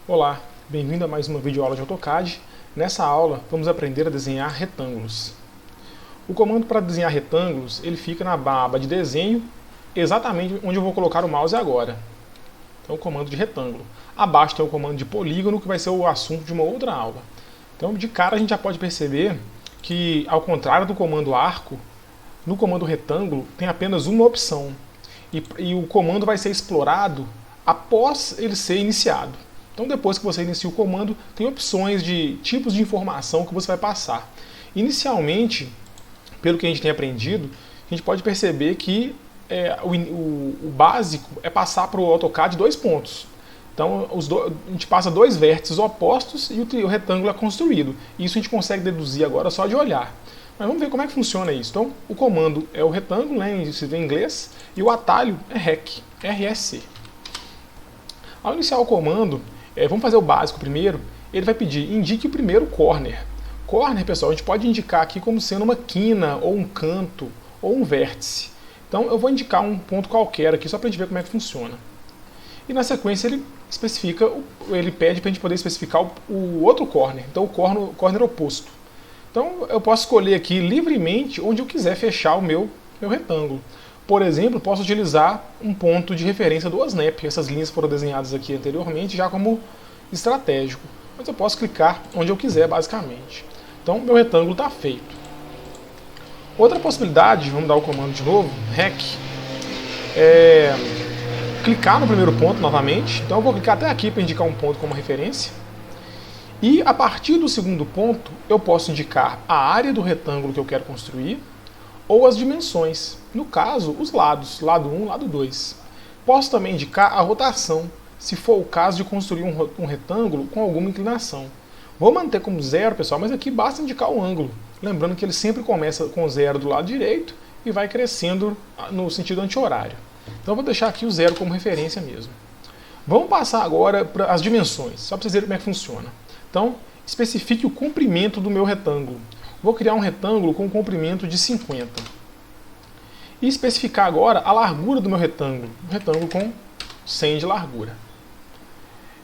Olá, bem-vindo a mais uma videoaula de AutoCAD. Nessa aula vamos aprender a desenhar retângulos. O comando para desenhar retângulos ele fica na aba de desenho, exatamente onde eu vou colocar o mouse agora. Então o comando de retângulo. Abaixo tem o comando de polígono, que vai ser o assunto de uma outra aula. Então de cara a gente já pode perceber que, ao contrário do comando arco, no comando retângulo tem apenas uma opção. E o comando vai ser explorado após ele ser iniciado. Então depois que você inicia o comando, tem opções de tipos de informação que você vai passar. Inicialmente, pelo que a gente tem aprendido, a gente pode perceber que o básico é passar para o AutoCAD 2 pontos. Então a gente passa 2 vértices opostos e o retângulo é construído. Isso a gente consegue deduzir agora só de olhar. Mas vamos ver como é que funciona isso. Então o comando é o retângulo, né, se vê em inglês, e o atalho é REC, RSC. Ao iniciar o comando, vamos fazer o básico primeiro. Ele vai pedir, indique o primeiro corner. Corner, pessoal, a gente pode indicar aqui como sendo uma quina, ou um canto, ou um vértice. Então eu vou indicar um ponto qualquer aqui, só para a gente ver como é que funciona. E na sequência ele pede para a gente poder especificar o outro corner, então o corner oposto. Então eu posso escolher aqui livremente onde eu quiser fechar o meu retângulo. Por exemplo, posso utilizar um ponto de referência do OSNAP. Essas linhas foram desenhadas aqui anteriormente já como estratégico. Mas eu posso clicar onde eu quiser, basicamente. Então, meu retângulo está feito. Outra possibilidade, vamos dar o comando de novo, REC, é clicar no primeiro ponto novamente. Então, eu vou clicar até aqui para indicar um ponto como referência. E, a partir do segundo ponto, eu posso indicar a área do retângulo que eu quero construir, ou as dimensões, no caso, os lados, lado 1, lado 2. Posso também indicar a rotação, se for o caso de construir um retângulo com alguma inclinação. Vou manter como 0, pessoal, mas aqui basta indicar o ângulo. Lembrando que ele sempre começa com 0 do lado direito e vai crescendo no sentido anti-horário. Então vou deixar aqui o 0 como referência mesmo. Vamos passar agora para as dimensões, só para vocês verem como é que funciona. Então, especifique o comprimento do meu retângulo. Vou criar um retângulo com um comprimento de 50. E especificar agora a largura do meu retângulo. Um retângulo com 100 de largura.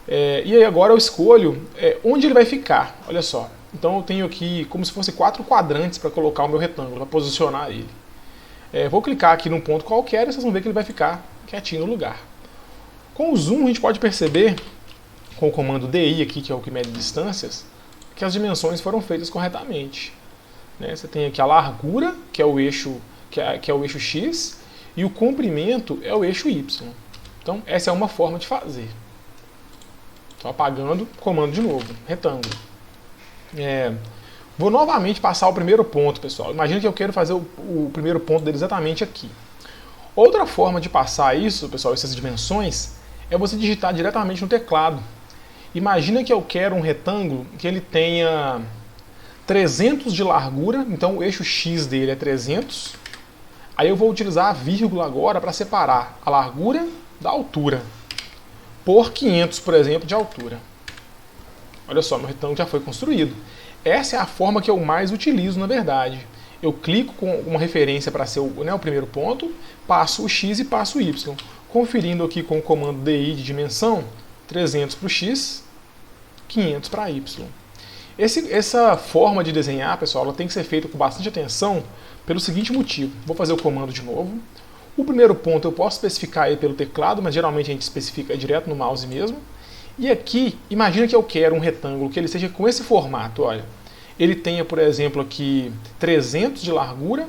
E aí agora eu escolho onde ele vai ficar. Olha só. Então eu tenho aqui como se fosse 4 quadrantes para colocar o meu retângulo, para posicionar ele. Vou clicar aqui num ponto qualquer e vocês vão ver que ele vai ficar quietinho no lugar. Com o zoom a gente pode perceber, com o comando DI aqui, que é o que mede distâncias, que as dimensões foram feitas corretamente. Você tem aqui a largura, que é o eixo, que é o eixo X, e o comprimento é o eixo Y. Então, essa é uma forma de fazer. Estou apagando, comando de novo, retângulo. Vou novamente passar o primeiro ponto, pessoal. Imagina que eu quero fazer o primeiro ponto dele exatamente aqui. Outra forma de passar isso, pessoal, essas dimensões, é você digitar diretamente no teclado. Imagina que eu quero um retângulo que ele tenha 300 de largura, então o eixo X dele é 300. Aí eu vou utilizar a vírgula agora para separar a largura da altura, por 500, por exemplo, de altura. Olha só, meu retângulo já foi construído. Essa é a forma que eu mais utilizo, na verdade. Eu clico com uma referência para ser o primeiro ponto, passo o X e passo o Y. Conferindo aqui com o comando DI de dimensão, 300 para o X, 500 para Y. Essa forma de desenhar, pessoal, ela tem que ser feita com bastante atenção pelo seguinte motivo. Vou fazer o comando de novo. O primeiro ponto eu posso especificar aí pelo teclado, mas geralmente a gente especifica direto no mouse mesmo. E aqui, imagina que eu quero um retângulo que ele seja com esse formato, olha. Ele tenha, por exemplo, aqui 300 de largura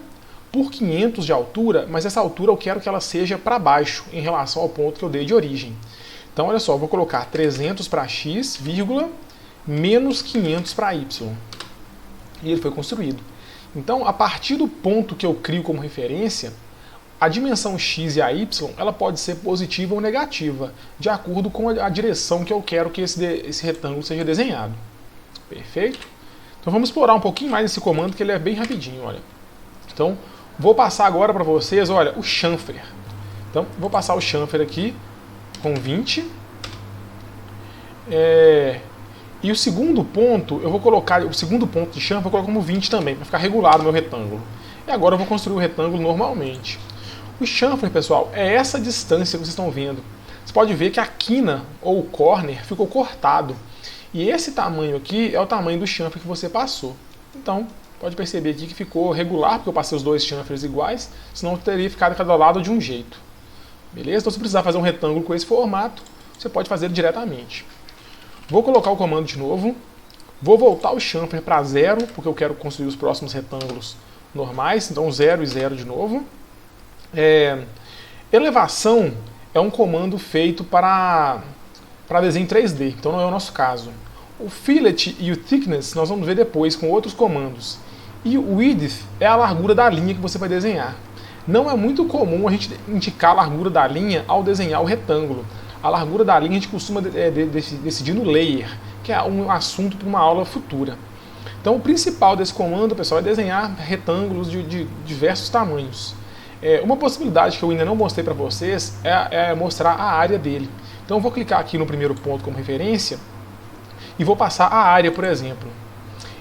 por 500 de altura, mas essa altura eu quero que ela seja para baixo em relação ao ponto que eu dei de origem. Então, olha só, eu vou colocar 300 para X, vírgula, menos 500 para Y. E ele foi construído. Então, a partir do ponto que eu crio como referência, a dimensão X e a Y ela pode ser positiva ou negativa, de acordo com a direção que eu quero que esse retângulo seja desenhado. Perfeito? Então vamos explorar um pouquinho mais esse comando, que ele é bem rapidinho. Olha. Então, vou passar agora para vocês, olha, o chanfer. Então, vou passar o chanfer aqui com 20. E o segundo ponto, eu vou colocar, o segundo ponto de chanfer eu vou colocar como 20 também, para ficar regulado o meu retângulo. E agora eu vou construir o retângulo normalmente. O chanfer, pessoal, é essa distância que vocês estão vendo. você pode ver que a quina ou o corner ficou cortado. E esse tamanho aqui é o tamanho do chamfer que você passou. Então, pode perceber aqui que ficou regular, porque eu passei os dois chamfers iguais, senão teria ficado cada lado de um jeito. Beleza? Então, se precisar fazer um retângulo com esse formato, você pode fazer ele diretamente. Vou colocar o comando de novo. Vou voltar o chamfer para 0, porque eu quero construir os próximos retângulos normais. Então 0 e 0 de novo. Elevação é um comando feito para desenho 3D, então não é o nosso caso. O fillet e o thickness nós vamos ver depois com outros comandos. E o width é a largura da linha que você vai desenhar. Não é muito comum a gente indicar a largura da linha ao desenhar o retângulo. A largura da linha a gente costuma decidir no layer, que é um assunto para uma aula futura. Então o principal desse comando, pessoal, é desenhar retângulos de diversos tamanhos. Uma possibilidade que eu ainda não mostrei para vocês é mostrar a área dele. Então eu vou clicar aqui no primeiro ponto como referência e vou passar a área, por exemplo.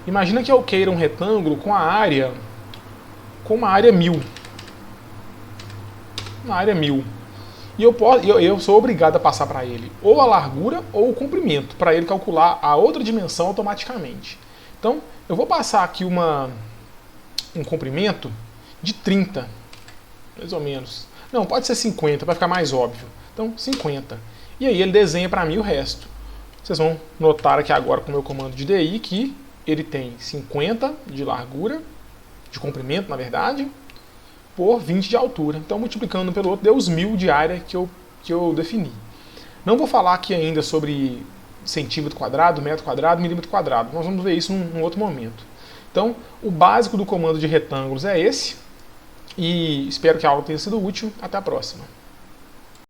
Imagina que eu queira um retângulo com uma área 1000. Uma área 1000. E eu sou obrigado a passar para ele ou a largura ou o comprimento, para ele calcular a outra dimensão automaticamente. Então, eu vou passar aqui um comprimento de 30, mais ou menos. Não, pode ser 50, para ficar mais óbvio. Então, 50. E aí ele desenha para mim o resto. Vocês vão notar aqui agora com o meu comando de DI que ele tem 50 de largura, de comprimento, na verdade, por 20 de altura. Então, multiplicando pelo outro, deu os 1000 de área que eu defini. Não vou falar aqui ainda sobre centímetro quadrado, metro quadrado, milímetro quadrado. Nós vamos ver isso num outro momento. Então, o básico do comando de retângulos é esse. E espero que a aula tenha sido útil. Até a próxima.